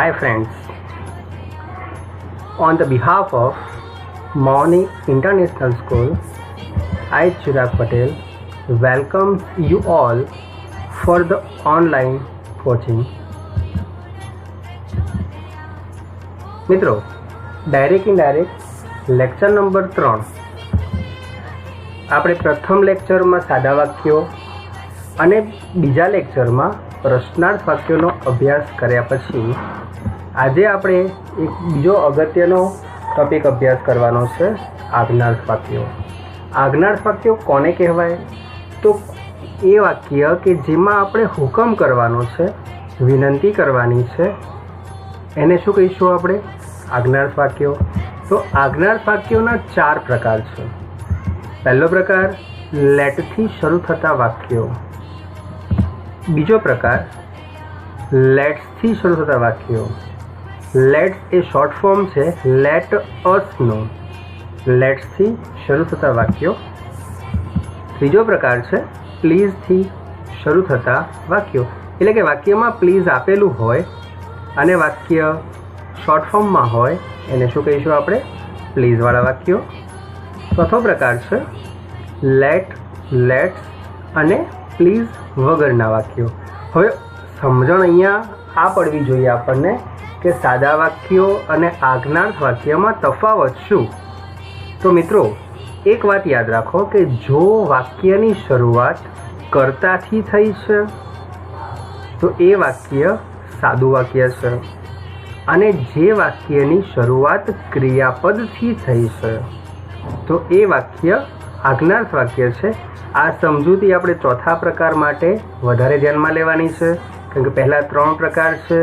Hi friends, on the behalf of Mauni International School, I Chirag Patel welcomes you all for the online coaching. મિત્રો, direct indirect lecture number 3 આપણે પ્રથમ લેક્ચરમાં સાદા વાક્યો અને બીજા લેક્ચરમાં પ્રશ્નાર્થ વાક્યોનો અભ્યાસ કર્યા પછી આજે આપણે એક બીજો અગત્યનો ટોપિક અભ્યાસ કરવાનો છે, આજ્ઞાર્થ વાક્યો. આજ્ઞાર્થ વાક્યો કોને કહેવાય? તો એ વાક્ય કે જેમાં આપણે હુકમ કરવાનો છે, વિનંતી કરવાની છે, એને શું કહીશું આપણે? આજ્ઞાર્થ વાક્યો. તો આજ્ઞાર્થ વાક્યોના 4 પ્રકાર છે. પહેલો પ્રકાર લેટથી શરૂ થતા વાક્યો. બીજો પ્રકાર લેટ્સથી શરૂ થતા વાક્યો. લેટ્સ એ શોર્ટ ફોર્મ છે લેટ અસનો. લેટ્સથી શરૂ થતા વાક્યો. ત્રીજો પ્રકાર છે પ્લીઝથી શરૂ થતા વાક્યો. એટલે કે વાક્યમાં પ્લીઝ આપેલું હોય અને વાક્ય શોર્ટ ફોર્મમાં હોય એને શું કહીશું આપણે? પ્લીઝવાળા વાક્યો. ચોથો પ્રકાર છે લેટ, લેટ્સ અને પ્લીઝ વગરના વાક્યો. હવે સમજણ અહીંયા આ પડવી જોઈએ આપણને કે સાદા વાક્યો અને આજ્ઞાર્થ વાક્યમાં તફાવત શું. તો મિત્રો, એક વાત યાદ રાખો કે જો વાક્યની શરૂઆત કર્તાથી થઈ છે તો એ વાક્ય સાદું વાક્ય છે, અને જે વાક્યની શરૂઆત ક્રિયાપદથી થઈ છે તો એ વાક્ય આજ્ઞાર્થ વાક્ય છે. આ સમજૂતી આપણે ચોથા પ્રકાર માટે વધારે ધ્યાનમાં લેવાની છે, કારણ કે પહેલાં 3 પ્રકાર છે.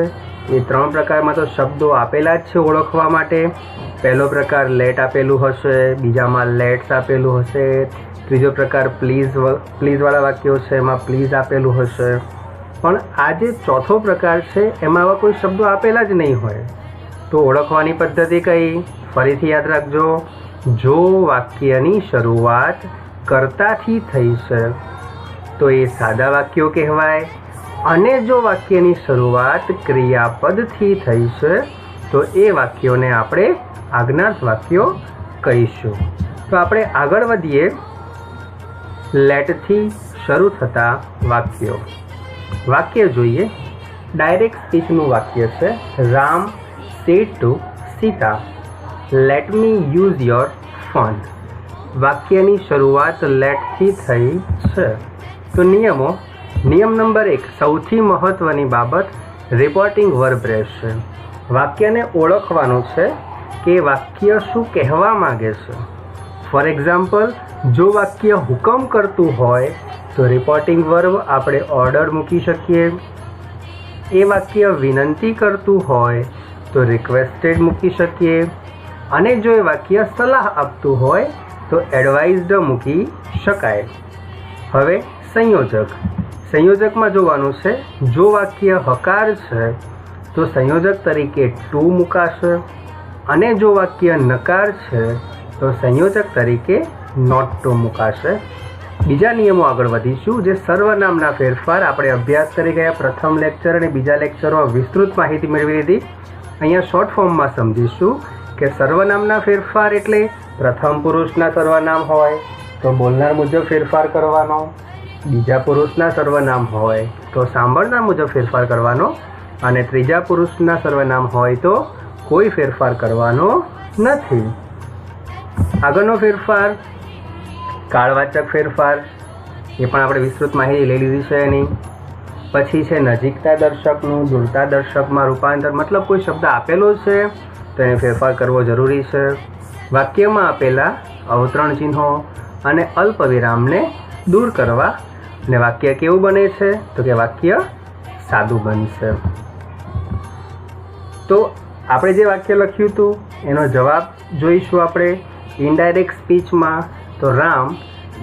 એ 3 પ્રકારમાં તો શબ્દો આપેલા જ છે ઓળખવા માટે. પહેલો પ્રકાર લેટ આપેલું હશે, બીજામાં લેટ્સ આપેલું હશે, ત્રીજો પ્રકાર પ્લીઝવાળા વાક્યો છે એમાં પ્લીઝ આપેલું હશે. પણ આ જે ચોથો પ્રકાર છે એમાં આવા કોઈ શબ્દો આપેલા જ નહીં હોય. તો ઓળખવાની પદ્ધતિ કઈ? ફરીથી યાદ રાખજો. જો વાક્યની શરૂઆત કર્તાથી થઈ છે તો એ સાદા વાક્યો કહેવાય, અને જો વાક્યની શરૂઆત ક્રિયાપદથી થઈ છે તો એ વાક્યોને આપણે આજ્ઞાર્થ વાક્યો કહીશું. તો આપણે આગળ વધીએ. લેટથી શરૂ થતા વાક્યો. વાક્ય જોઈએ. ડાયરેક્ટ સ્પીચનું વાક્ય છે. Ram said to Sita, let me use your phone. વાક્યની શરૂઆત લેટથી થઈ છે. તો નિયમો. નિયમ નંબર 1, સૌથી મહત્ત્વની બાબત રિપોર્ટિંગ વર્બ રહેશે. વાક્યને ઓળખવાનું છે કે વાક્ય શું કહેવા માગે છે. ફોર એક્ઝામ્પલ, જો વાક્ય હુકમ કરતું હોય તો રિપોર્ટિંગ વર્બ આપણે ઓર્ડર મૂકી શકીએ. એ વાક્ય વિનંતી કરતું હોય તો રિક્વેસ્ટેડ મૂકી શકીએ. અને જો એ વાક્ય સલાહ આપતું હોય તો એડવાઇઝડ મૂકી શકાય. હવે સંયોજક. સંયોજકમાં જોવાનું છે, જો વાક્ય હકાર છે તો સંયોજક તરીકે ટુ મુકાશે, અને જો વાક્ય નકાર છે તો સંયોજક તરીકે નોટ ટુ મુકાશે. બીજા નિયમો આગળ વધીશું. જે સર્વનામના ફેરફાર આપણે અભ્યાસ કરી ગયા પ્રથમ લેક્ચર અને બીજા લેક્ચરમાં વિસ્તૃત માહિતી મેળવી લીધી. અહીંયા શોર્ટ ફોર્મમાં સમજીશું કે સર્વનામના ફેરફાર એટલે પ્રથમ પુરુષના સર્વનામ હોય તો બોલનાર મુજબ ફેરફાર કરવાનો, બીજા પુરુષના સર્વનામ હોય તો સાંભળનાર મુજબ ફેરફાર કરવાનો, અને ત્રીજા પુરુષના સર્વનામ હોય તો કોઈ ફેરફાર કરવાનો નથી. આગળનો ફેરફાર કાળવાચક ફેરફાર. એ પણ આપણે વિસ્તૃત માહિતી લઈ લીધી છે એની. પછી છે નજીકતા દર્શકનું દૂરતા દર્શકમાં રૂપાંતર. મતલબ કોઈ શબ્દ આપેલો છે તો એને ફેરફાર કરવો જરૂરી છે. વાક્યમાં આપેલા અવતરણ ચિહ્નો અને અલ્પવિરામને દૂર કરવા. અને વાક્ય કેવું બને છે? તો કે વાક્ય સાદું બનશે. તો આપણે જે વાક્ય લખ્યું હતું એનો જવાબ જોઈશું આપણે. ઇનડાયરેક્ટ સ્પીચમાં તો રામ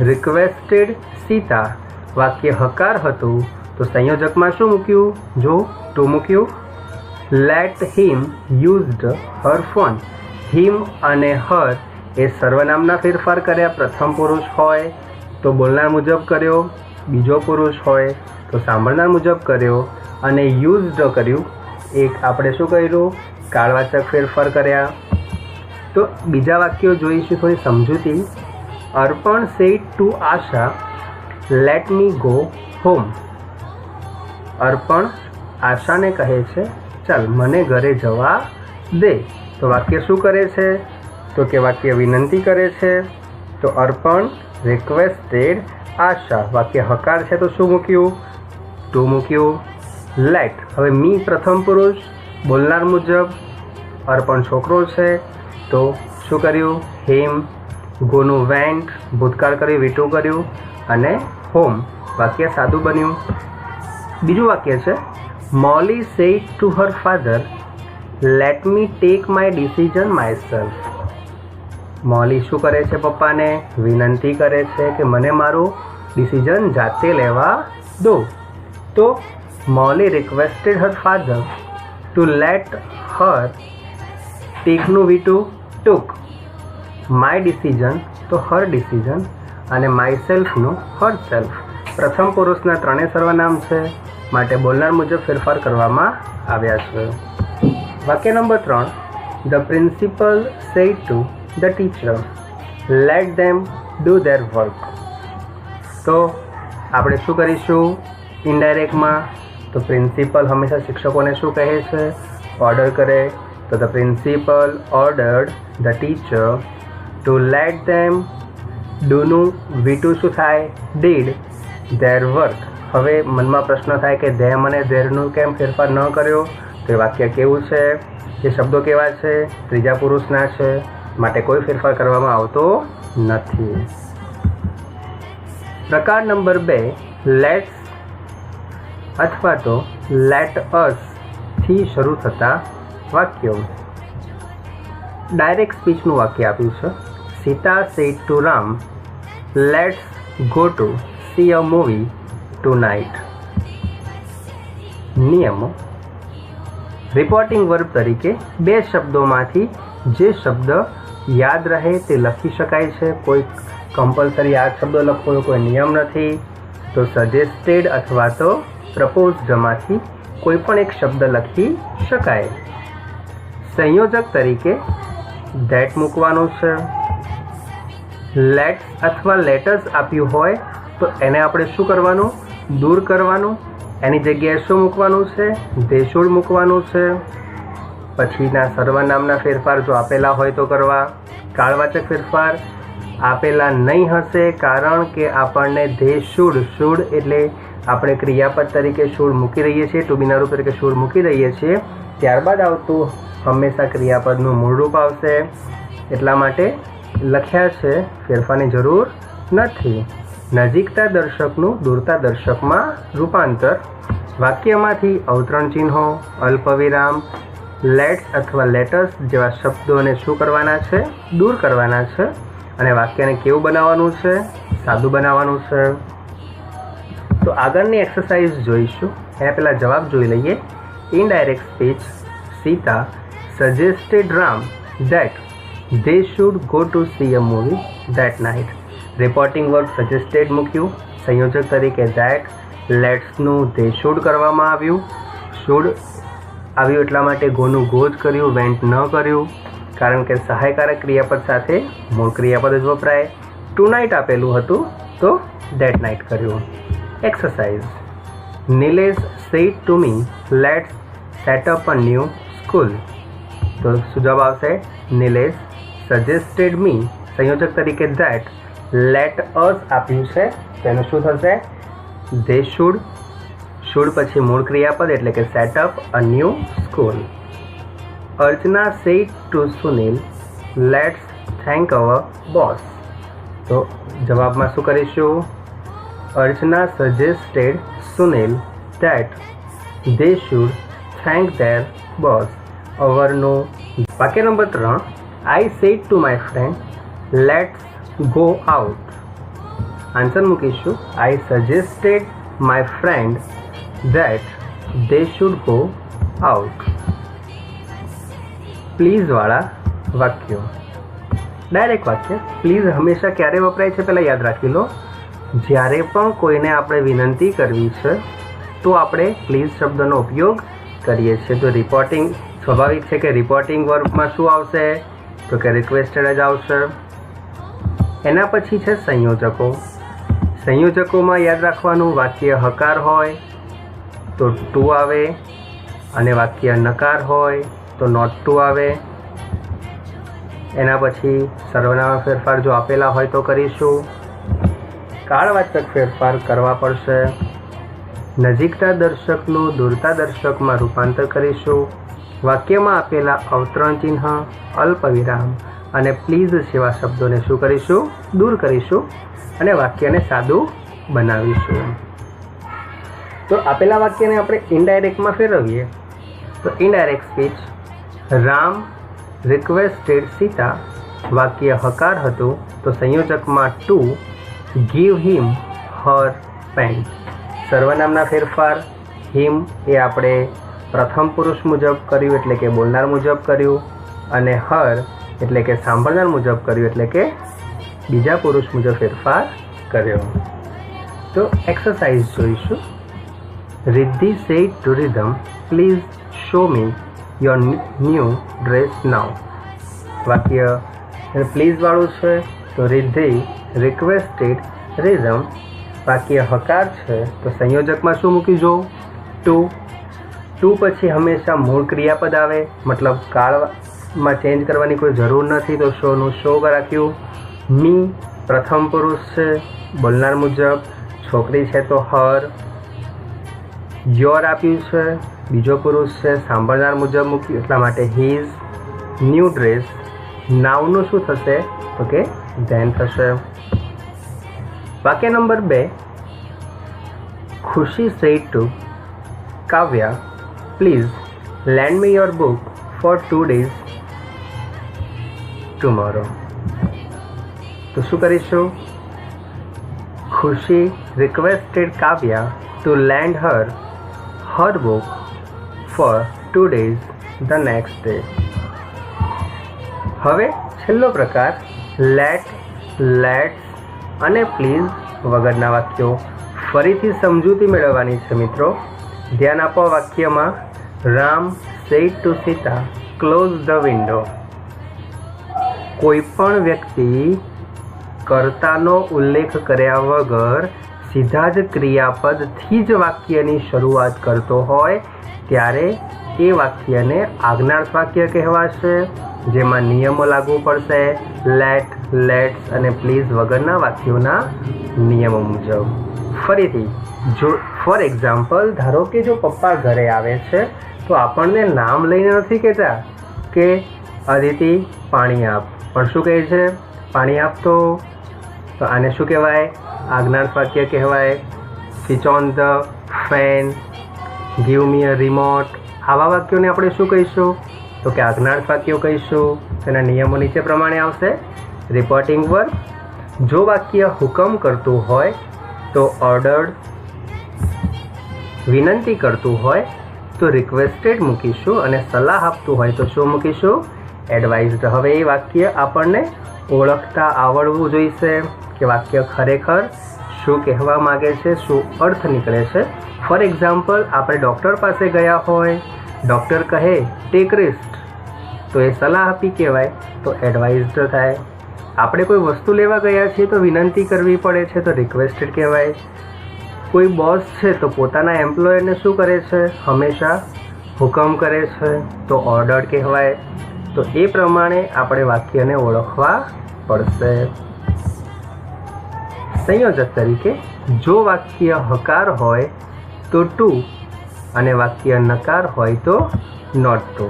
રિક્વેસ્ટેડ સીતા. વાક્ય હકાર હતું તો સંયોજકમાં શું મૂક્યું? જો ટુ મૂક્યું. લેટ હિમ યુઝડ હર ફોન. હિમ અને હર એ સર્વનામના ફેરફાર કર્યા. પ્રથમ પુરુષ હોય તો બોલનાર મુજબ કર્યો, બીજો પુરુષ હોય તો સાંભળનાર મુજબ કર્યો, અને યુઝડ કર્યું એક આપણે શું કર્યું, કાળવાચક ફેરફાર કર્યા. તો બીજા વાક્યો જોઈશું થોડી સમજૂતી. અર્પણ said to Asha, let me go home. અર્પણ આશાને કહે છે, ચાલ મને ઘરે જવા દે. તો વાક્ય શું કરે છે, તો કે વાક્ય વિનંતી કરે છે. તો અર્પણ રિક્વેસ્ટેડ આશા, વાક્ય હકાર છે તો શું મૂક્યું, ટુ મૂક્યું. લેટ, હવે મી પ્રથમ પુરુષ, બોલનાર મુજબ અર્પણ છોકરો છે તો શું કર્યું, હિમ. ગોનું વેન્ટ, ભૂતકાળ કર્યું, વીટું કર્યું, અને હોમ, વાક્ય સાદું બન્યું. બીજું વાક્ય છે, Molly said to her father, let me take my decision myself. Molly શું કરે છે, પપ્પાને વિનંતી કરે છે કે મને મારું ડિસિઝન જાતે લેવા દો. તો Molly requested her father to let her ટેકનું વીટું ટુક, માય ડિસિઝન તો હર ડિસિઝન, અને માય સેલ્ફનું હર સેલ્ફ. પ્રથમ પુરુષના ત્રણેય સર્વનામ છે માટે બોલનાર મુજબ ફેરફાર કરવામાં આવ્યા છે. વાક્ય number 3, the principal said to the teacher, late them do their work. તો આપણે શું કરીશું ઇનડાયરેક્ટમાં, તો પ્રિન્સિપલ હંમેશા શિક્ષકોને શું કહે છે, ઓર્ડર કરે. તો the principal ordered the teacher to let them, ડુનું વીટું શું થાય, ડીડ, ધેર વર્ક. હવે મનમાં પ્રશ્ન થાય કે ધેમ અને ધેરનું કેમ ફેરફાર ન કર્યો. તો એ વાક્ય કેવું છે, એ શબ્દો કેવા છે, ત્રીજા પુરુષના છે માટે કોઈ ફેરફાર કરવામાં આવતો નથી. પ્રકાર નંબર 2, લેટ્સ અથવા તો લેટ અસ થી શરૂ થતા વાક્યો. ડાયરેક્ટ સ્પીચનું વાક્ય આપ્યું છે, Sita said to Ram, let's go to see a movie tonight. નિયમો. રિપોર્ટિંગ વર્બ તરીકે 2 શબ્દોમાંથી જે શબ્દ યાદ રહે તે લખી શકાય છે. કોઈ કમ્પલસરી આ શબ્દો લખવાનો કોઈ નિયમ નથી. તો સજેસ્ટેડ અથવા તો પ્રપોઝડમાંથી કોઈ પણ એક શબ્દ લખી શકાય. સંયોજક તરીકે ધેટ મૂકવાનું છે. લેટ્સ અથવા લેટસ આપ્યું હોય તો એને આપણે શું કરવાનું, દૂર કરવાનું. એની જગ્યાએ શું મૂકવાનું છે, ધે શુડ મૂકવાનું છે. પછીના સર્વનામના ફેરફાર જો આપેલા હોય તો કરવા. કાળવાચક ફેરફાર આપેલા નહીં હશે કારણ કે આપણને ધે શુડ એટલે આપણે ક્રિયાપદ તરીકે શુડ મૂકી રહીએ છીએ, ટુ બીના રૂપ તરીકે શુડ મૂકી રહીએ છીએ. ત્યારબાદ આવતું હંમેશા ક્રિયાપદનું મૂળ રૂપ આવશે. એટલા માટે લખ્યા છે, ફેરફારની જરૂર નથી. નજીકતા દર્શકનું દૂરતા દર્શકમાં રૂપાંતર. વાક્યમાંથી અવતરણ ચિહ્નો, અલ્પવિરામ, લેટ્સ અથવા લેટસ જેવા શબ્દોને શું કરવાના છે, દૂર કરવાના છે. અને વાક્યને કેવું બનાવવાનું છે, સાદું બનાવવાનું છે. તો આગળની એક્સરસાઇઝ જોઈશું. એના પહેલાં જવાબ જોઈ લઈએ. Indirect speech, Sita suggested Ram that they should go to see a movie that night. Reporting verb suggested મૂક્યું. સંયોજક તરીકે ધેટ, લેટ્સનું they should કરવામાં આવ્યું. શુડ આવ્યું એટલા માટે ગોનું ગો જ કર્યું, વેન્ટ ન કર્યું કારણ કે સહાયકારક ક્રિયાપદ સાથે મૂળ ક્રિયાપદ જ વપરાય. ટુ નાઇટ આપેલું હતું તો ધેટ નાઇટ કર્યું. Exercise. Nilesh said to me let's set up a new school. તો શું જવાબ આવશે, નિલેશ સજેસ્ટેડ મી, સંયોજક તરીકે ધેટ, લેટ અસ આપ્યું છે તેનું શું થશે, ધે શુડ. શુડ પછી મૂળ ક્રિયાપદ એટલે કે set up a new school. Archana said to Sunil let's thank our boss. તો જવાબમાં શું કરીશું, Archana suggested Sunil that they should thank their boss. અવરનું. વાક્ય number 3, I said to my friend, let's go out. Answer મૂકીશું, I suggested my friend that they should go out. Please વાળા વાક્યો. Direct વાક્ય. પ્લીઝ હંમેશા ક્યારે વપરાય છે પહેલાં યાદ રાખી લો. જ્યારે પણ કોઈને આપણે વિનંતી કરવી છે તો આપણે પ્લીઝ શબ્દનો ઉપયોગ કરીએ છીએ તો રિપોર્ટિંગ સ્વાભાવિક છે કે રિપોર્ટિંગ વર્બમાં શું આવશે તો કે રિક્વેસ્ટેડ જ આવશે. એના પછી છે સંયોજકો. સંયોજકોમાં યાદ રાખવાનું, વાક્ય હકાર હોય તો ટુ આવે અને વાક્ય નકાર હોય તો નોટ ટુ આવે. એના પછી સર્વનામ ફેરફાર જો આપેલા હોય તો કરીશું. કાળવાચક ફેરફાર કરવા પડશે. નજીકના દર્શકનું દૂરતા દર્શકમાં રૂપાંતર કરીશું. વાક્યમાં આપેલા અવતરણ ચિહ્ન, અલ્પવિરામ અને પ્લીઝ જેવા શબ્દોને શું કરીશું? દૂર કરીશું અને વાક્યને સાદું બનાવીશું. તો આપેલા વાક્યને આપણે ઇનડાયરેક્ટમાં ફેરવીએ તો indirect speech. Ram requested Sita. વાક્ય હકાર હતું તો સંયોજકમાં to give him her pen. સર્વનામના ફેરફાર. હિમ એ આપણે પ્રથમ પુરુષ મુજબ કર્યું એટલે કે બોલનાર મુજબ કર્યું અને હર એટલે કે સાંભળનાર મુજબ કર્યું એટલે કે બીજા પુરુષ મુજબ ફેરફાર કર્યો. તો એક્સરસાઇઝ જોઈશું. Riddhi said to Ridham, please show me your new dress now. વાક્ય પ્લીઝ વાળું છે તો રિદ્ધિ રિક્વેસ્ટેડ રિધમ. વાક્ય હકાર છે તો સંયોજકમાં શું મૂકી જો? ટુ. ટુ પછી હંમેશા મૂળ ક્રિયાપદ આવે, મતલબ કાળમાં ચેન્જ કરવાની કોઈ જરૂર નથી તો શોનું શો રાખ્યું. મી પ્રથમ પુરુષ છે બોલનાર મુજબ, છોકરી છે તો હર. યોર આપ્યું છે બીજો પુરુષ છે સાંભળનાર મુજબ મૂક્યું એટલા માટે હીઝ. New dress. નાવનું શું થશે તો કે ધેન થશે. વાક્ય number 2. Khushi said to Kavya, please lend me your book for 2 days tomorrow. તો શું કરીશું? Khushi requested Kavya to lend her book for 2 days the next day. હવે છેલ્લો પ્રકાર લેટ, લેટ્સ અને પ્લીઝ વગરના વાક્યો. ફરીથી સમજૂતી મેળવવાની છે મિત્રો. ધ્યાન આપો વાક્યમાં. Ram said to Sita close the window. કોઈ પણ વ્યક્તિ કર્તાનો ઉલ્લેખ કર્યા વગર સીધા જ ક્રિયાપદથી જ વાક્યની શરૂઆત કરતો હોય ત્યારે એ વાક્યને આજ્ઞાર્થ વાક્ય કહેવાશે, જેમાં નિયમો લાગુ પડશે લેટ, લેટ્સ અને પ્લીઝ વગરના વાક્યોના નિયમો મુજબ. ફરીથી જો ફોર એક્ઝામ્પલ ધારો કે જો પપ્પા ઘરે આવે છે તો આપણને નામ લઈને નથી કહેતા કે અદિતિ પાણી આપ, પણ શું કહે છે? પાણી આપતો. તો આને શું કહેવાય? આજ્ઞાર્થ વાક્ય કહેવાય. Switch on the fan, give me a remote. આવા વાક્યોને આપણે શું કહીશું તો કે આજ્ઞાર્થ વાક્યો કહીશું. તેના નિયમો નીચે પ્રમાણે આવશે. Reporting verb. જો વાક્ય હુકમ કરતું હોય તો ઓર્ડર્ડ, વિનંતી કરતું હોય તો રિક્વેસ્ટેડ મૂકીશું અને સલાહ આપતું હોય તો શું મૂકીશું? એડવાઇઝડ. હવે એ વાક્ય આપણને ઓળખતા આવડવું જોઈશે કે વાક્ય ખરેખર શું કહેવા માગે છે, શું અર્થ નીકળે છે. ફોર એક્ઝામ્પલ આપણે ડૉક્ટર પાસે ગયા હોય, ડૉક્ટર કહે ટેક રિસ્ક તો એ સલાહ આપી કહેવાય તો એડવાઇઝડ થાય. આપણે કોઈ વસ્તુ લેવા ગયા છીએ તો વિનંતી કરવી પડે છે તો રિક્વેસ્ટેડ કહેવાય. કોઈ બોસ છે તો પોતાના એમ્પ્લોયરને શું કરે છે? હંમેશા હુકમ કરે છે તો ઓર્ડર્ડ કહેવાય. તો એ પ્રમાણે આપણે વાક્યને ઓળખવા પડશે. સંયોજક તરીકે જો વાક્ય હકાર હોય તો ટુ અને વાક્ય નકાર હોય તો નોટ ટુ.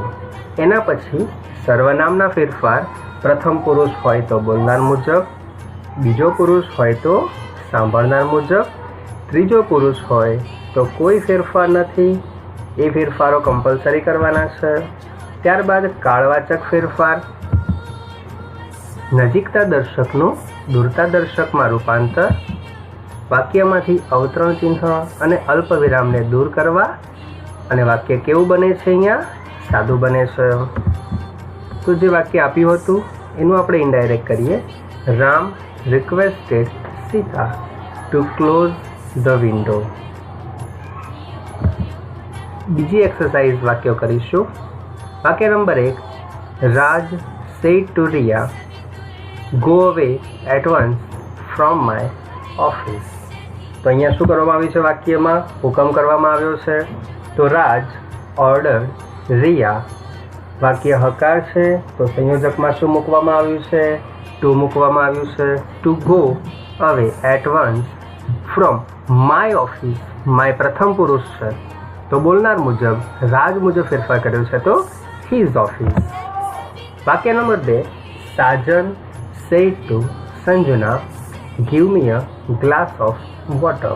એના પછી સર્વનામના ફેરફાર. પ્રથમ પુરુષ હોય તો બોલનાર મુજબ, બીજો પુરુષ હોય તો સાંભળનાર મુજબ, ત્રીજો પુરુષ હોય તો કોઈ ફેરફાર નથી. એ ફેરફારો કમ્પલસરી કરવાના છે. ત્યારબાદ કાળવાચક ફેરફાર. નજીકતા દર્શકનું દૂરતા દર્શકમાં રૂપાંતર. વાક્યમાંથી અવતરણ ચિહ્ન અને અલ્પવિરામને દૂર કરવા અને વાક્ય કેવું બને છે? અહીંયા સાદું બને છે. તો જે વાક્ય આપ્યું હતું એનું આપણે ઇનડાયરેક્ટ કરીએ. Ram requested Sita to close the window. બીજી એક્સરસાઇઝ વાક્યો કરીશું. વાક્ય number 1, Raj said to Riya, go away at once from my office. તો અહીંયા શું કરવામાં આવ્યું છે? વાક્યમાં હુકમ કરવામાં આવ્યો છે. તો રાજ ઓર્ડર રિયા, વાક્ય હકાર છે તો સંયોજકમાં શું મૂકવામાં આવ્યું છે? ટુ મૂકવામાં આવ્યું છે. To go away at once from my office. My પ્રથમ પુરુષ છે તો બોલનાર મુજબ રાજ મુજબ ફેરફાર કર્યો છે તો હિઝ ઓફિસ. વાક્ય number 2, Sajan said to Sanjana, give me a glass of water.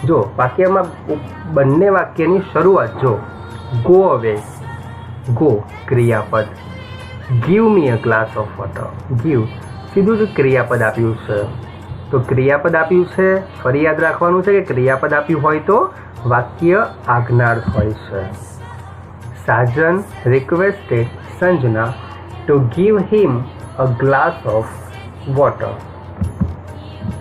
જો વાક્યમાં બંને વાક્યની શરૂઆત જો ગો અવે, ગો ક્રિયાપદ, give me a glass of water, give સીધું જ ક્રિયાપદ આપ્યું છે. તો ક્રિયાપદ આપ્યું છે, ફરી યાદ રાખવાનું છે કે ક્રિયાપદ આપ્યું હોય તો વાક્ય આજ્ઞાર્થ હોય છે. Sajan requested Sanjana to give him a glass of water.